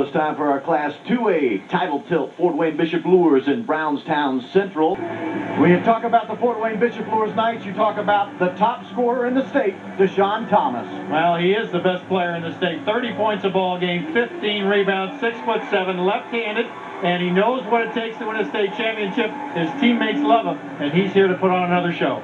It's time for our Class 2A title tilt. Fort Wayne Bishop Luers and Brownstown Central. When you talk about the Fort Wayne Bishop Luers Knights, you talk about the top scorer in the state, Deshaun Thomas. Well, he is the best player in the state. 30 points a ball game, 15 rebounds, 6'7", left-handed, and he knows what it takes to win a state championship. His teammates love him, and he's here to put on another show.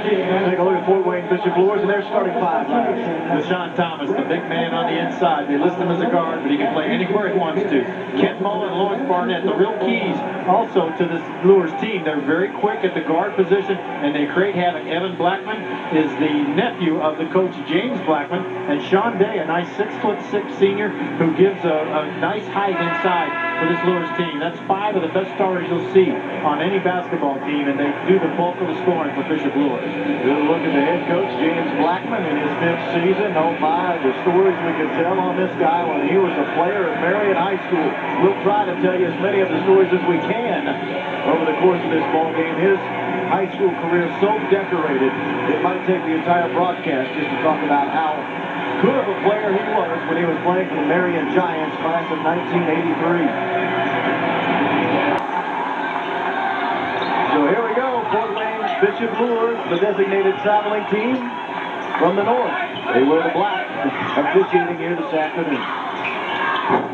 Take a look at Fort Wayne Bishop Luers and their starting five. Deshaun Thomas, the big man on the inside. They list him as a guard, but he can play anywhere he wants to. Kent Mullen, Lawrence Barnett, the real keys also to this Luers team. They're very quick at the guard position, and they create havoc. Evan Blackman is the nephew of the coach James Blackman, and Sean Day, a nice 6'6" senior who gives a nice height inside for this Luers team. That's 5 of the best starters you'll see on any basketball team, and they do the bulk of the scoring for Bishop Luers. Good look at the head coach, James Blackman, in his 5th season. Oh my, the stories we can tell on this guy when he was a player at Marion High School. We'll try to tell you as many of the stories as we can over the course of this ball game. His high school career so decorated, it might take the entire broadcast just to talk about how good of a player he was when he was playing for the Marion Giants, class of 1983. So here we go, Fort Wayne Bishop Luers, the designated traveling team from the north. They wear the black, officiating here this afternoon.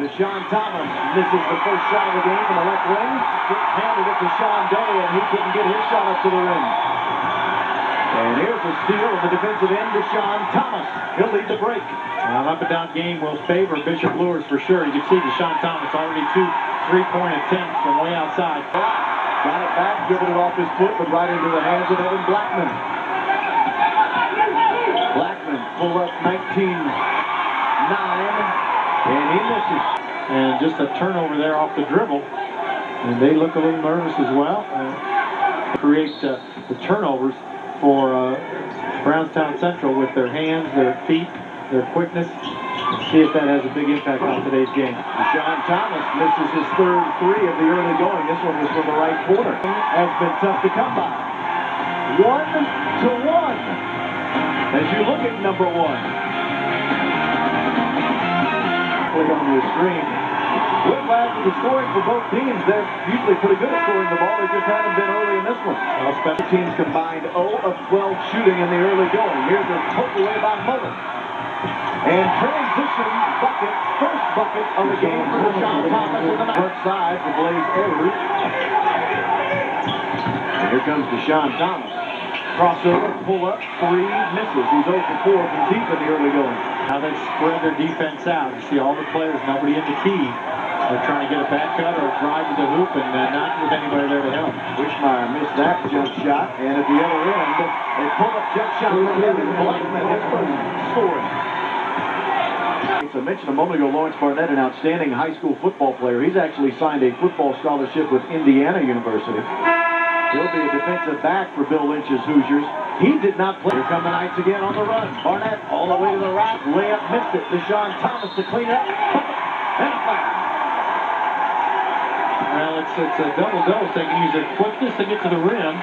Deshaun Thomas misses the first shot of the game in the left wing. Handed it to Sean Day, and he couldn't get his shot up to the rim. And here's a steal of the defensive end, Deshaun Thomas. He'll lead the break. Well, up and down game will favor Bishop Luers for sure. You can see Deshaun Thomas already 2 3-point attempts from way outside. Got it back, dribbled it off his foot, but right into the hands of Evan Blackman. Blackman pull up 19-9, and he misses. And just a turnover there off the dribble. And they look a little nervous as well. Create the turnovers for Brownstown Central with their hands, their feet, their quickness. Let's see if that has a big impact on today's game. Deshaun Thomas misses his 3rd three of the early going. This one was from the right corner. Has been tough to come by. 1-1. As you look at number 1. Play on the screen. We're glad for the scoring for both teams. They're usually pretty good at scoring the ball. They just haven't been early in this one. Well, special teams combined 0 of 12 shooting in the early going. Here's a total away by Mullen. And transition bucket, first bucket of the game for Deshaun Thomas with the left side for Blaze Edwards. And here comes Deshaun Thomas. Crossover, pull up, 3, misses. He's 0 for 4 from deep in the early going. Now they spread their defense out. You see all the players, nobody in the key. They're trying to get a back cut or a drive to the hoop and not with anybody there to help. Wishmeyer missed that jump shot, and at the other end, they pull up jump shot from Evan Blackman. His first scoring. I mentioned a moment ago, Lawrence Barnett, an outstanding high school football player. He's actually signed a football scholarship with Indiana University. He'll be a defensive back for Bill Lynch's Hoosiers. He did not play. Here come the Knights again on the run. Barnett all the way to the right. Layup missed it. Deshaun Thomas to clean up. And a foul. Well, it's a double dose. They can use their quickness to get to the rim.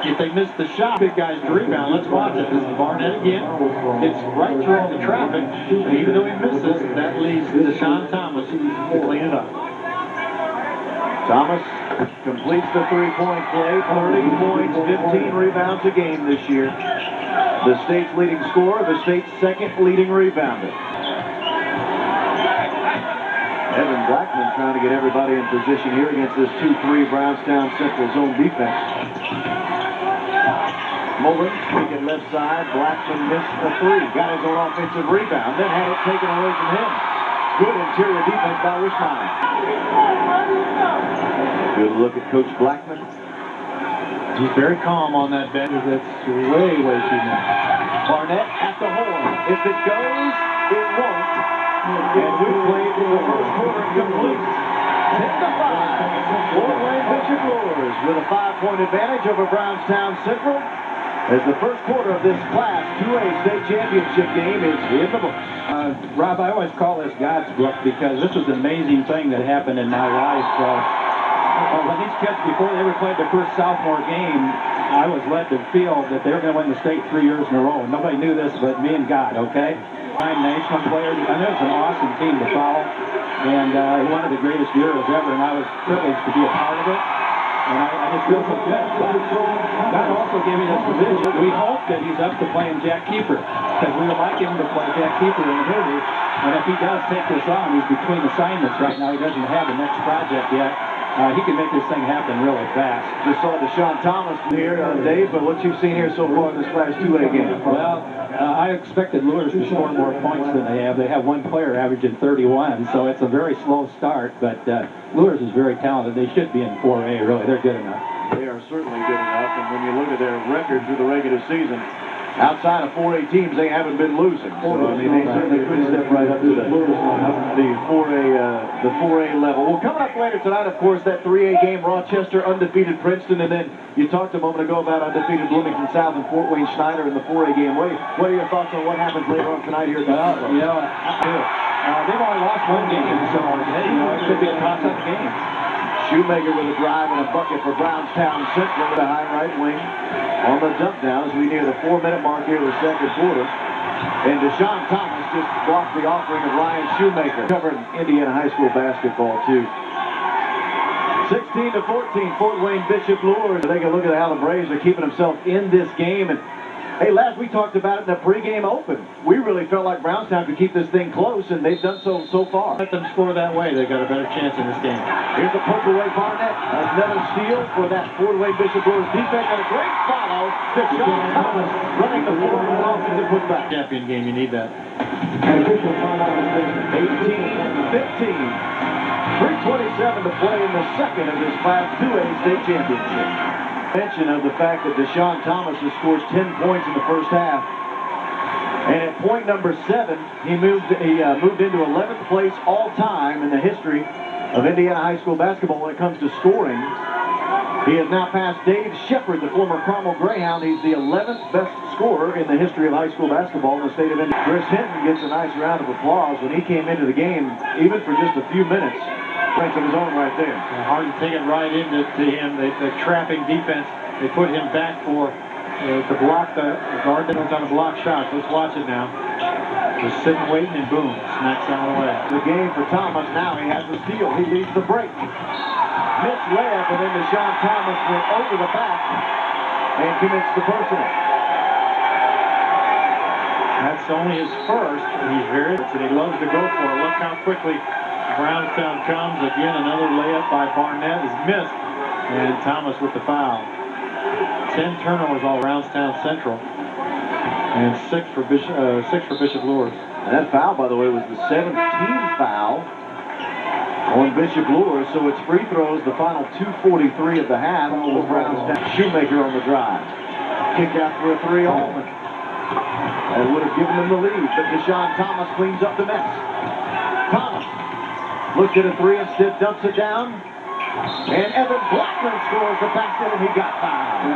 If they miss the shot, big guys to rebound. Let's watch it. This is Barnett again. It's right through all the traffic. And even though he misses, that leaves Deshaun Thomas to clean it up. Thomas completes the 3-point play. 30 points, 15 rebounds a game this year. The state's leading scorer, the state's 2nd leading rebounder. Evan Blackman trying to get everybody in position here against this 2-3 Brownstown Central zone defense. Mullen, speaking left side. Blackman missed the 3. Got his own offensive rebound, then had it taken away from him. Good interior defense by Wishmeyer. Good look at Coach Blackman. He's very calm on that bench. That's way too much. Barnett at the horn. If it goes, it won't. And we played in the first quarter complete. 10-5. Fort Wayne Bishop Luers with a 5-point advantage over Brownstown Central as the first quarter of this Class 2A state championship game is in the books. Rob, I always call this God's book because this was an amazing thing that happened in my life. When these kids, before they ever played their first sophomore game, I was led to feel that they were going to win the state 3 years in a row. Nobody knew this but me and God, okay? 9 national players. I know it's an awesome team to follow. and one of the greatest eras ever, and I was privileged to be a part of it. And I just feel so good. But God also gave me this provision. We hope that he's up to playing Jack Keeper, because we would like him to play Jack Keeper in the movie. And if he does take this on, he's between assignments right now. He doesn't have the next project yet. He can make this thing happen really fast. Just saw Deshaun Thomas here, Dave, but what you've seen here so far in this last 2A game? Well, I expected Luers to score more points than they have. They have one player averaging 31, so it's a very slow start, but Luers is very talented. They should be in 4A, really. They're good enough. They are certainly good enough, and when you look at their record through the regular season, outside of 4A teams, they haven't been losing. So, I mean, they certainly could step right up to the 4A level. Well, coming up later tonight, of course, that 3A game, Rochester undefeated Princeton, and then you talked a moment ago about undefeated Bloomington South and Fort Wayne Schneider in the 4A game. What are your thoughts on what happens later on tonight here at the they've only lost one game, so it could be a toss-up game. Shoemaker with a drive and a bucket for Brownstown Central, the high right wing on the dump down as we near the 4-minute mark here of the second quarter. And Deshaun Thomas just blocked the offering of Ryan Shoemaker. Covered Indiana high school basketball, too. 16-14, Fort Wayne Bishop Luers. Take a look at how the Braves are keeping themselves in this game. And hey, last we talked about it in the pregame open. We really felt like Brownstown could keep this thing close, and they've done so far. Let them score that way. They've got a better chance in this game. Here's the push away Barnett. Another steal for that Fort Wayne Bishop Luers defense, and a great follow. Deshaun Thomas running the floor and offensive putback. Champion game, you need that. 18-15. 3:27 to play in the second of this Class 2A state championship. Mention of the fact that Deshaun Thomas has scored 10 points in the first half. And at point number 7, he moved into 11th place all-time in the history of Indiana high school basketball when it comes to scoring. He has now passed Dave Shepard, the former Carmel Greyhound. He's the 11th best scorer in the history of high school basketball in the state of Indiana. Chris Hinton gets a nice round of applause when he came into the game, even for just a few minutes. Strength of his own right there. Hard to take it right into him. The trapping defense, they put him back to block the guard that was on a block shot. Let's watch it now. Just sitting, waiting, and boom, smacks that one away. The game for Thomas now. He has the steal. He leads the break. Missed layup, and then Deshaun Thomas went over the back and commits the personal. That's only his first. He's very good, and he loves to go for it. Look how quickly Brownstown comes. Again, another layup by Barnett is missed, and Thomas with the foul. 10 turnovers all Brownstown Central, and 6 for Bishop Luers. And that foul, by the way, was the 17th foul on Bishop Luers, so it's free throws, the final 2:43 of the half for Brownstown. Shoemaker on the drive. Kick out for a 3, Allman. That would have given them the lead, but Deshaun Thomas cleans up the mess. Thomas looked at a 3, instead dumps it down. And Evan Blackman scores the basket, and he got fouled.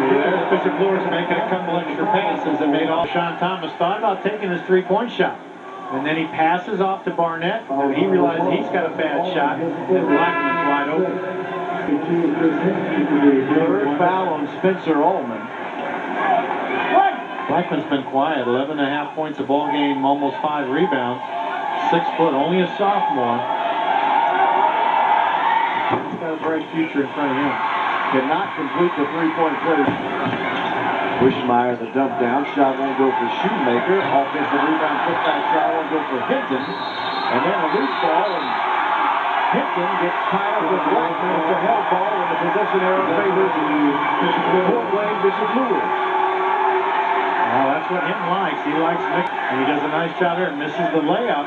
There's Bishop Luers making a couple extra passes that made all. Deshaun Thomas thought about taking his three-point shot. And then he passes off to Barnett, and he realizes he's got a bad shot, and Blackman's wide open. Third foul on Spencer Allman. Blackman's been quiet, 11.5 points a ball game, almost 5 rebounds. 6 foot, only a sophomore. He's got a bright future in front of him. Cannot complete the three-point play. Wishmeyer, the dump down. Shot won't go for Shoemaker. Offensive rebound, putback shot won't go for Hinton. And then a loose ball, and Hinton gets tied up with Blackman. It's a held ball, and the possession arrow favors Fort Wayne Bishop Luers. Well, that's what Hinton likes. He likes Nick, and he does a nice job there. Misses the layup,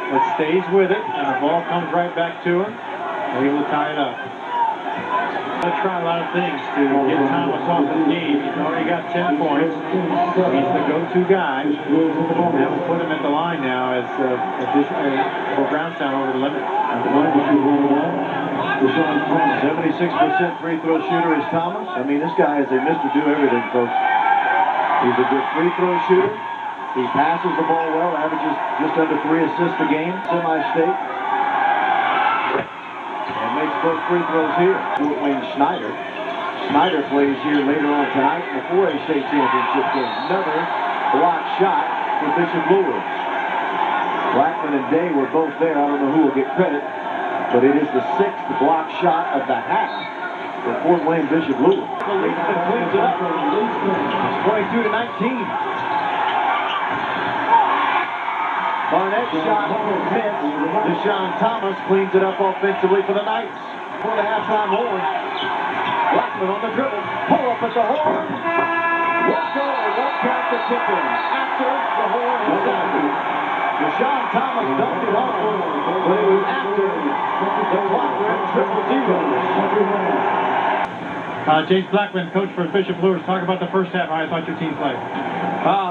but stays with it, and the ball comes right back to him. And he will tie it up. Going to try a lot of things to get Thomas off the game. He's already got 10 points. He's the go-to guy. That will put him at the line now as for Brownstown over the limit. 76% free throw shooter is Thomas. I mean, this guy is a Mr. Do Everything, folks. He's a good free throw shooter. He passes the ball well, averages just under 3 assists a game, semi-state. And makes both free throws here. Fort Wayne Schneider. Schneider plays here later on tonight in the 4A state championship game. Another block shot for Bishop Luers. Blackman and Day were both there. I don't know who will get credit, but it is the 6th block shot of the half for Fort Wayne Bishop Luers. Cleans it up. It's 22-19. Barnett shot missed. Deshaun Thomas cleans it up offensively for the Knights. For the halftime horn. Blackman on the dribble. Pull up at the horn. Walk over. Won't count the tip in. After the horn is sounded. Deshaun Thomas dumped it home, but it was after the clock went 0-0. James Blackman, coach for Bishop Luers, talk about the first half. How I thought your team played.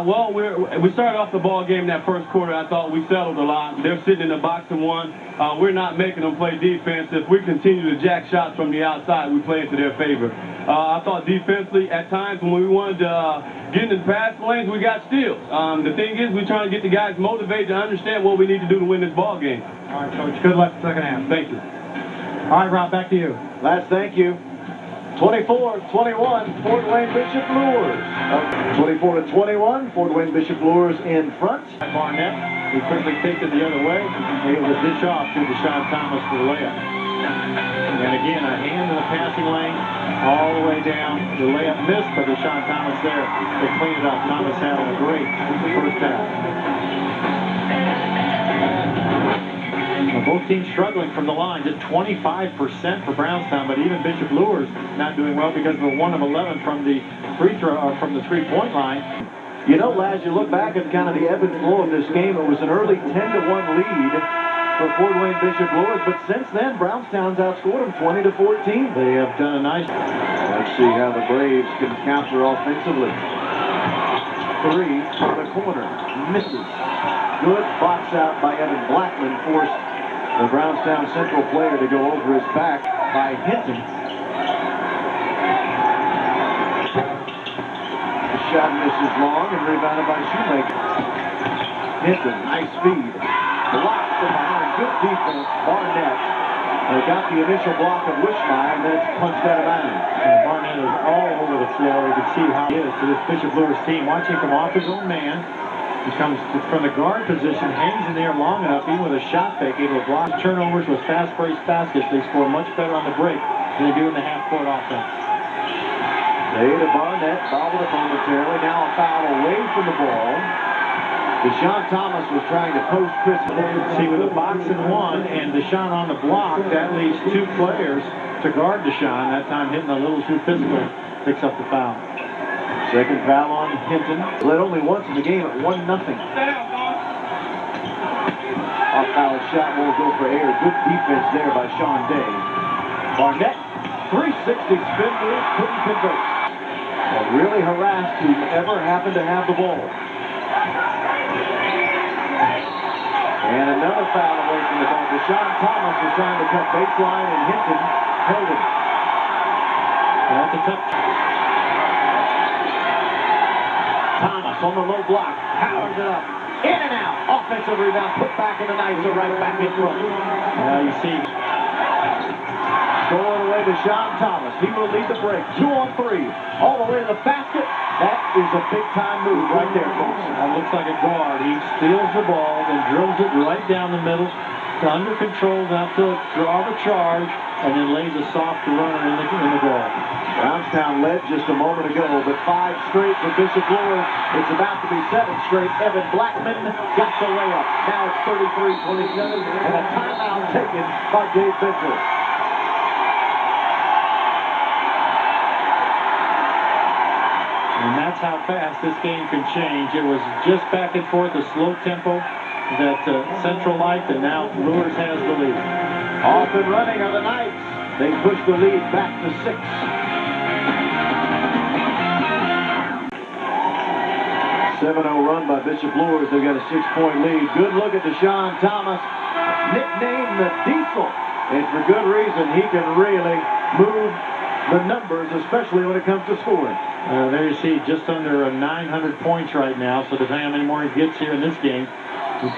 Well, we started off the ball game that first quarter. I thought we settled a lot. They're sitting in the box and one. We're not making them play defense. If we continue to jack shots from the outside, we play into their favor. I thought defensively, at times when we wanted to get in the pass lanes, we got steals. The thing is, we're trying to get the guys motivated to understand what we need to do to win this ball game. All right, Coach. Good luck second half. Thank you. All right, Rob, back to you. Last, thank you. 24-21, Fort Wayne Bishop Luers. 24-21, Fort Wayne Bishop Luers in front. Barnett, he quickly takes it the other way. Able to dish off to Deshaun Thomas for the layup. And again, a hand in the passing lane, all the way down. The layup missed, but Deshaun Thomas there. They clean it up. Thomas having a great first half. Both teams struggling from the line, just 25% for Brownstown, but even Bishop Luers not doing well because of the 1 of 11 from the free throw, from the 3-point line. You know, Laz, you look back at kind of the ebb and flow of this game. It was an early 10-1 lead for Fort Wayne Bishop Luers, but since then, Brownstown's outscored them 20-14. They have done a nice. Let's see how the Braves can counter offensively. 3 from the corner, misses. Good box out by Evan Blackman, forced the Brownstown Central player to go over his back by Hinton. The shot misses long and rebounded by Shoemaker. Hinton, nice speed. Blocked from behind, good defense. Barnett. They got the initial block of Wishmeyer and then it's punched out of bounds. Barnett is all over the floor. You can see how he is to this Bishop Luers team. Watching him off his own man. He comes from the guard position, hangs in there long enough, even with a shot fake, able to block turnovers with fast break baskets. They score much better on the break than they do in the half-court offense. They to Barnett, fouled it momentarily. Now a foul away from the ball. Deshaun Thomas was trying to post Chris. See, with a box and one and Deshaun on the block, that leaves 2 players to guard Deshaun. That time hitting a little too physical, picks up the foul. Second foul on Hinton. Led only once in the game at 1-0. Off-foul shot will go for air. Good defense there by Sean Day. Barnett, 360 spin move, couldn't convert. Really harassed whoever happened to have the ball. And another foul away from the ball. Deshaun Thomas was trying to cut baseline, and Hinton held him. That's a tough. Thomas on the low block, powers it up, in and out, offensive rebound, put back in the Knights, are right back in front. Now you see. Going away to Deshaun Thomas, he will lead the break, 2 on 3, all the way to the basket. That is a big-time move right there, folks. That looks like a guard. He steals the ball, then drills it right down the middle, under control, now to draw the charge, and then lays a soft runner in the goal. Brownstown led just a moment ago, but 5 straight for Bishop Luers. It's about to be 7 straight. Evan Blackman got the layup. Now it's 33-27, and a timeout taken by Dave Bentley. And that's how fast this game can change. It was just back and forth, a slow tempo that Central liked, and now Luers has the lead. Off and running are the Knights. They push the lead back to 6. 7-0 run by Bishop Luers. They've got a 6-point lead. Good look at Deshaun Thomas, nicknamed the Diesel. And for good reason, he can really move the numbers, especially when it comes to scoring. There you see just under 900 points right now, so depending on how many more he gets here in this game,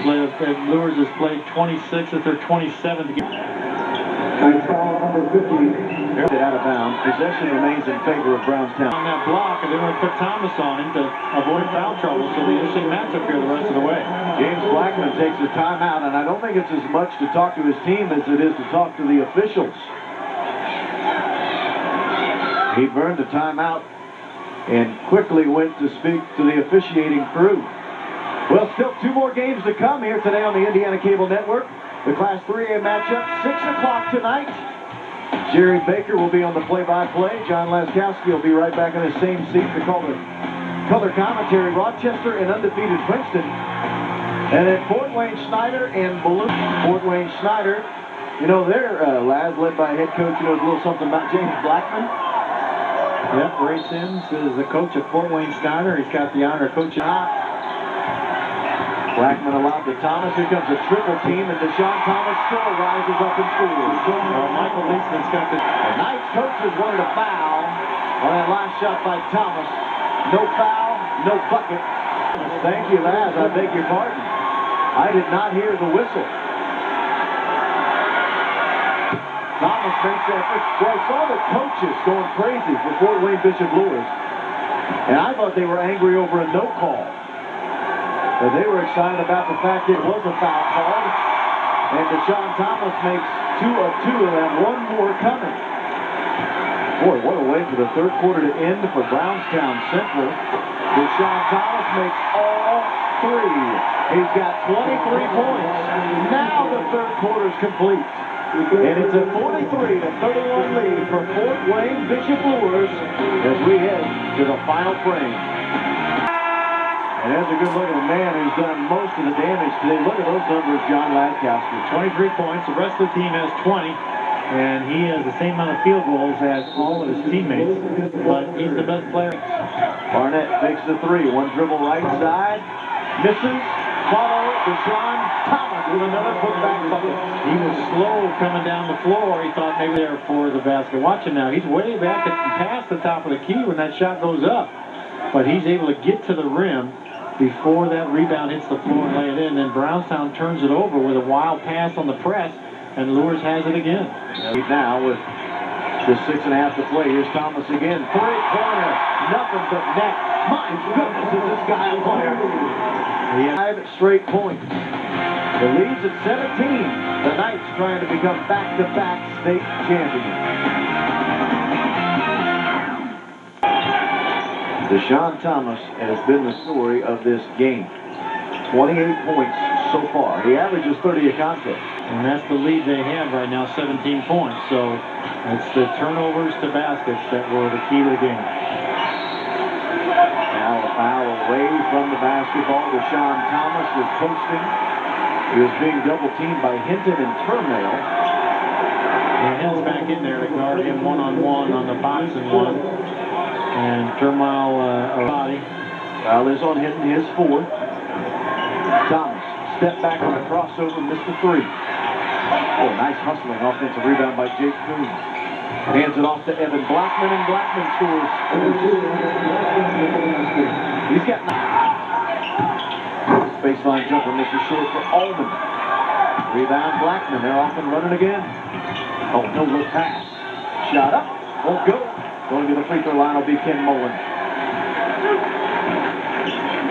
Luers has played 26 of their 27 to get. Foul number 50. It out of bounds. Possession remains in favor of Brownstown. On that block, and they were going to put Thomas on him to avoid foul trouble, so the interesting matchup here the rest of the way. James Blackman takes a timeout, and I don't think it's as much to talk to his team as it is to talk to the officials. He burned a timeout and quickly went to speak to the officiating crew. Well, still 2 more games to come here today on the Indiana Cable Network. The Class 3A matchup, 6 o'clock tonight. Jerry Baker will be on the play-by-play. John Laskowski will be right back in his same seat to call the color commentary. Rochester and undefeated Princeton. And then Fort Wayne Schneider and Balloon. Fort Wayne Schneider, you know, they're lads led by head coach who knows a little something about James Blackman. Yep, Ray Sims is the coach of Fort Wayne Schneider. He's got the honor of coaching. Blackman allowed to Thomas. Here comes a triple team, and Deshaun Thomas still rises up and scores. Michael Leedsman's got the Knights coaches wanted a foul on that last shot by Thomas. No foul, no bucket. Thank you, lads. I beg your pardon. I did not hear the whistle. Thomas makes that first. Well, I saw the coaches going crazy for Fort Wayne Bishop Luers, and I thought they were angry over a no call. But they were excited about the fact it was a foul called, and Deshaun Thomas makes 2 of 2 and 1 more coming. Boy, what a way for the third quarter to end for Brownstown Central. Deshaun Thomas makes all 3. He's got 23 points. Now the third quarter's complete. And it's a 43-31 lead for Fort Wayne Bishop Luers as we head to the final frame. And there's a good look at the man who's done most of the damage today. Look at those numbers, John Laskowski. 23 points. The rest of the team has 20. And he has the same amount of field goals as all of his teammates. But he's the best player. Barnett fakes the 3. 1 dribble right side. Misses. Follow Deshaun Thomas with another putback bucket. He was slow coming down the floor. He thought maybe there for the basket. Watch him now. He's way back past the top of the key when that shot goes up. But he's able to get to the rim before that rebound hits the floor and lay it in. Then Brownstown turns it over with a wild pass on the press, and Luers has it again. Now with just 6.5 to play, here's Thomas again. 3-pointer, nothing but net. My goodness, is this guy a player? He has 5 straight points. The lead's at 17. The Knights trying to become back-to-back state champions. Deshaun Thomas has been the story of this game. 28 points so far. He averages 30 a contest. And that's the lead they have right now, 17 points. So it's the turnovers to baskets that were the key to the game. Now a foul away from the basketball. Deshaun Thomas was posting. He was being double-teamed by Hinton and Turmail. And Hill's back in there to guard him one-on-one on the boxing one. And Turmail body. Foul is on Hinton, his 4th. Thomas, step back on a crossover, missed the 3. Oh, nice hustling offensive rebound by Jake Coons. Hands it off to Evan Blackman, and Blackman scores. He's got baseline jumper, misses short for Allman. Rebound Blackman, they're off and running again. Oh, no look pass. Shot up, won't go. Going to the free throw line will be Ken Mullen.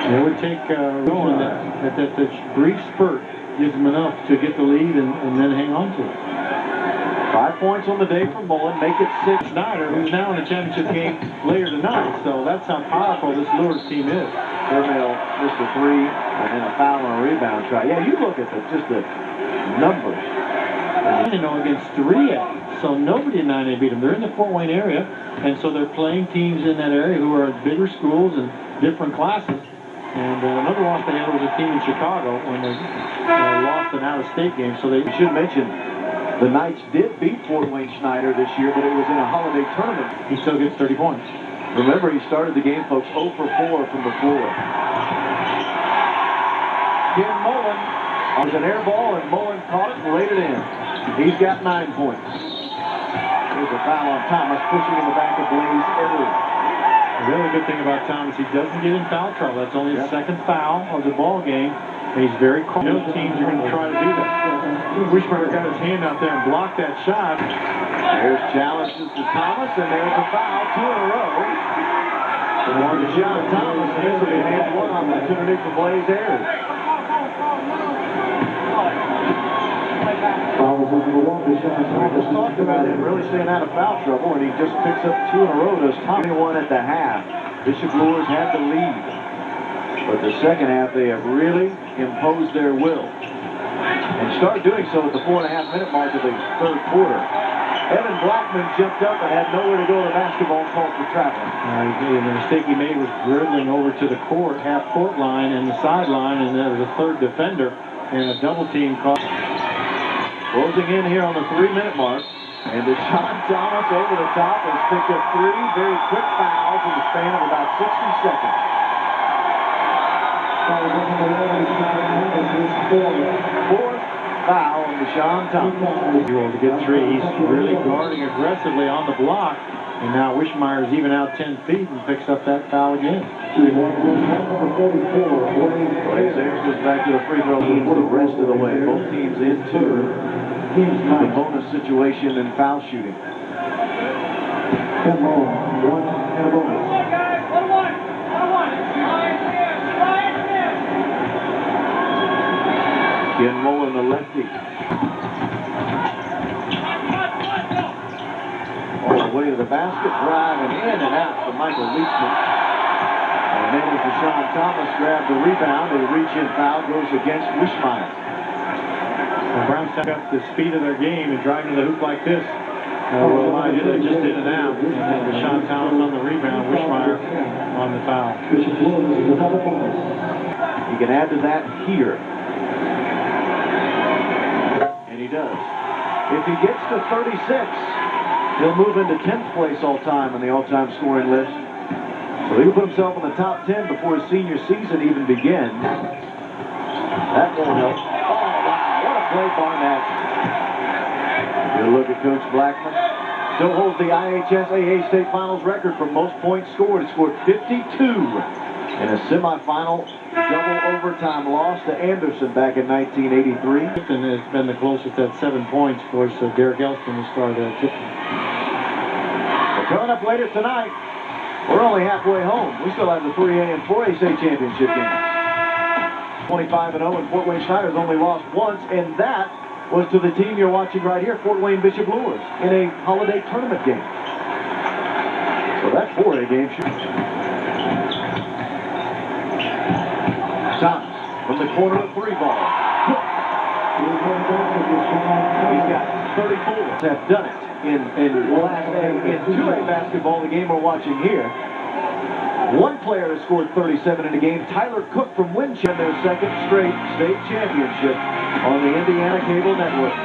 It would take going that the brief spurt gives them enough to get the lead and then hang on to it. 5 points on the day for Mullen, make it 6. Schneider, who's now in the championship game later tonight, so that's how powerful this Luers team is. Turmail missed a 3, and then a foul and a rebound try. Yeah, you look at just the numbers. 9-0 against 3A, so nobody in 9A beat them. They're in the Fort Wayne area, and so they're playing teams in that area who are bigger schools and different classes. And another loss they had was a team in Chicago when they lost an out-of-state game. So they should mention the Knights did beat Fort Wayne Schneider this year, but it was in a holiday tournament. He still gets 30 points. Remember, he started the game, folks, 0 for 4 from the floor. Ken Mullen was an air ball, and Mullen caught it and laid it in. He's got 9 points. Here's a foul on Thomas, pushing in the back of Blaze early. The really good thing about Thomas, he doesn't get in foul trouble. That's only his second foul of the ball game. He's very calm. No teams are going to try to do that. Wishmeyer got his hand out there and blocked that shot. There's challenges to Thomas, and there's a foul, 2 in a row. For Deshaun Thomas, and this will be an and one opportunity for Blaze Ayers. We just talked about him really staying out of foul trouble, and he just picks up 2 in a row. Does Thomas 21 at the half. Bishop Luers had the lead. But the second half, they have really imposed their will. And started doing so at the 4.5-minute mark of the third quarter. Evan Blackman jumped up and had nowhere to go. The basketball called for traveling. The mistake he made was dribbling over to the court, half-court line and the sideline, and there was a third defender and a double team call. Closing in here on the 3-minute mark. And Deshaun Thomas over the top has picked up 3 very quick fouls in the span of about 60 seconds. Fourth foul on Deshaun Thomas. To get 3, he's really guarding aggressively on the block. And now Wishmeyer's even out 10 feet and picks up that foul again. Blaze Ayers goes back to the free throw line for the rest of the way. Both teams into the bonus situation and foul shooting. One and a bonus. Ken Mullen, the lefty. All the way to the basket, driving in and out for Michael Leachman. And then as Deshaun Thomas grabbed the rebound, a reach-in foul goes against Wishmeyer. When Brownstown got the speed of their game and driving to the hoop like this, well, they're just in and out. And then Deshaun Thomas on the rebound, Wishmeyer on the foul. He can add to that here. And he does. If he gets to 36, he'll move into 10th place all-time on the all-time scoring list. So he will put himself in the top 10 before his senior season even begins. That won't help. Oh, wow. What a play, Barnett. Good look at Coach Blackman. Still holds the IHSAA State Finals record for most points scored. He scored 52 in a semifinal double overtime loss to Anderson back in 1983. And it's been the closest at 7 points. Of course, Derek Elston will start at Tipton. Well, coming up later tonight, we're only halfway home. We still have the 3A and 4A state championship games. 25-0, and Fort Wayne Schneider's only lost once, and that was to the team you're watching right here, Fort Wayne Bishop Luers, in a holiday tournament game. So that 4A game should... Thomas from the corner of 3 ball. He's got 34. Have done it in Class A, in 2A basketball, the game we're watching here. One player has scored 37 in a game, Tyler Cook from Winchester, their second straight state championship on the Indiana Cable Network.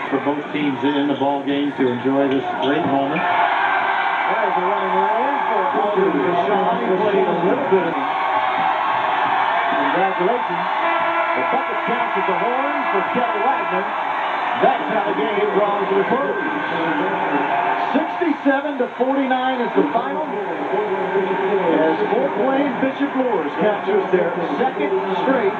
For both teams in the ball game to enjoy this great moment. There's a running lane for Deshaun. He played a little bit of... Congratulations. The bucket counts at the horn for Kelly Wagner. That's how the game draws to a close. 67-49 is the final. As Fort Wayne Bishop Luers captures their second straight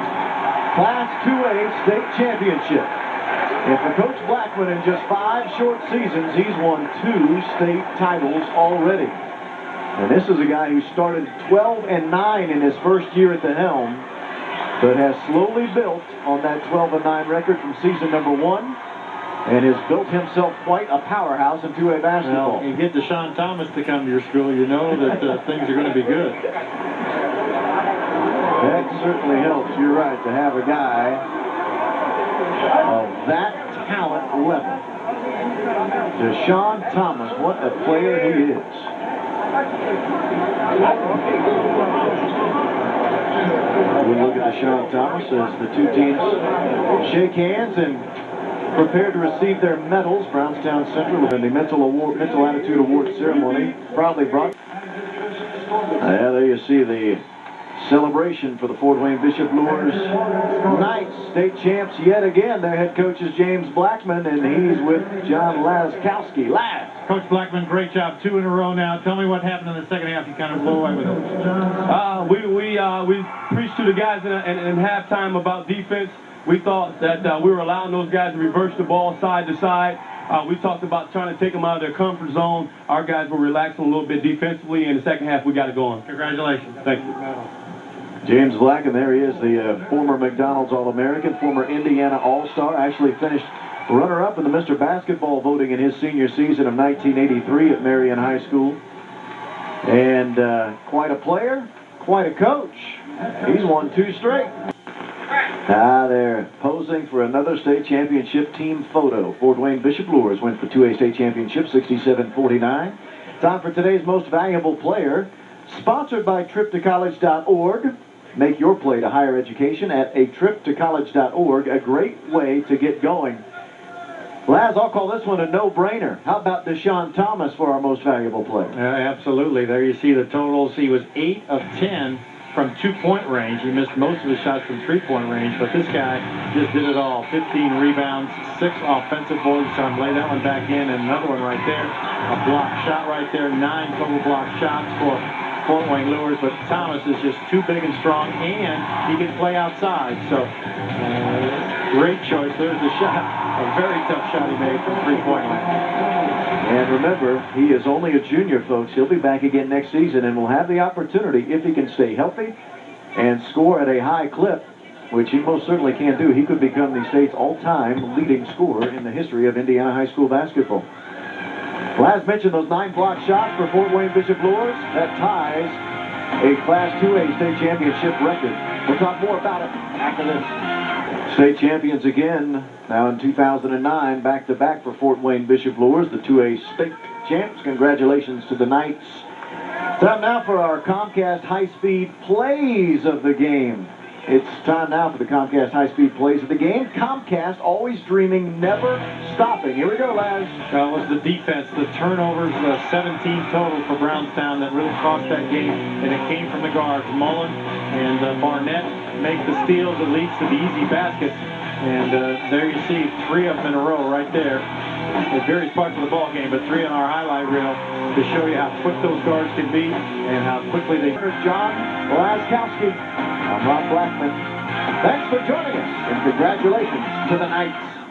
Class 2A state championship. And for Coach Blackman, in just 5 short seasons, he's won 2 state titles already. And this is a guy who started 12-9 in his first year at the helm, but has slowly built on that 12-9 record from season number 1, and has built himself quite a powerhouse in 2A basketball. Well, you get Deshaun Thomas to come to your school, you know that things are going to be good. That certainly helps, you're right, to have a guy of that talent level. Deshaun Thomas, what a player he is. We'll look at Deshaun Thomas as the two teams shake hands and prepare to receive their medals. Brownstown Central and the Mental Attitude Award ceremony proudly brought. There you see the celebration for the Fort Wayne Bishop Luers Knights, state champs yet again. Their head coach is James Blackman, and he's with John Laskowski. Laz. Coach Blackman, great job. 2 in a row now. Tell me what happened in the second half. You kind of blew away with it. We preached to the guys in halftime about defense. We thought that we were allowing those guys to reverse the ball side to side. We talked about trying to take them out of their comfort zone. Our guys were relaxing a little bit defensively. In the second half, we got it going. Congratulations. Thank you. James Black, and there he is, the former McDonald's All-American, former Indiana All-Star, actually finished runner-up in the Mr. Basketball voting in his senior season of 1983 at Marion High School. And quite a player, quite a coach. He's won 2 straight. They're posing for another state championship team photo. Fort Wayne Bishop Luers went for 2A state championship, 67-49. Time for today's most valuable player, sponsored by triptocollege.org. Make your play to higher education at atriptocollege.org, a great way to get going. Laz, I'll call this one a no-brainer. How about Deshaun Thomas for our most valuable player? Absolutely. There you see the totals. He was 8 of 10 from 2-point range. He missed most of his shots from 3-point range, but this guy just did it all. 15 rebounds, 6 offensive boards. So I'm lay that one back in, and another one right there. A block shot right there. 9 total block shots for Fort Wayne Luers, but Thomas is just too big and strong, and he can play outside. So great choice. There's the shot. A very tough shot he made from 3-point land. And remember, he is only a junior, folks. He'll be back again next season and will have the opportunity, if he can stay healthy and score at a high clip, which he most certainly can do. He could become the state's all-time leading scorer in the history of Indiana high school basketball. Laz mentioned those 9 block shots for Fort Wayne Bishop Luers. That ties a Class 2A state championship record. We'll talk more about it after this. State champions again, now in 2009, back-to-back for Fort Wayne Bishop Luers, the 2A state champs. Congratulations to the Knights. Time now for our Comcast high-speed plays of the game. It's time now for the Comcast high-speed plays of the game. Comcast always dreaming, never stopping. Here we go, Laz. Well, it was the defense, the turnovers, 17 total for Brownstown that really cost that game, and it came from the guards. Mullen and Barnett make the steals that leads to the easy baskets, and there you see 3 of them in a row right there. At various parts of the ball game, but 3 on our highlight reel to show you how quick those guards can be and how quickly they... John Laskowski. I'm Rob Blackman. Thanks for joining us, and congratulations to the Knights.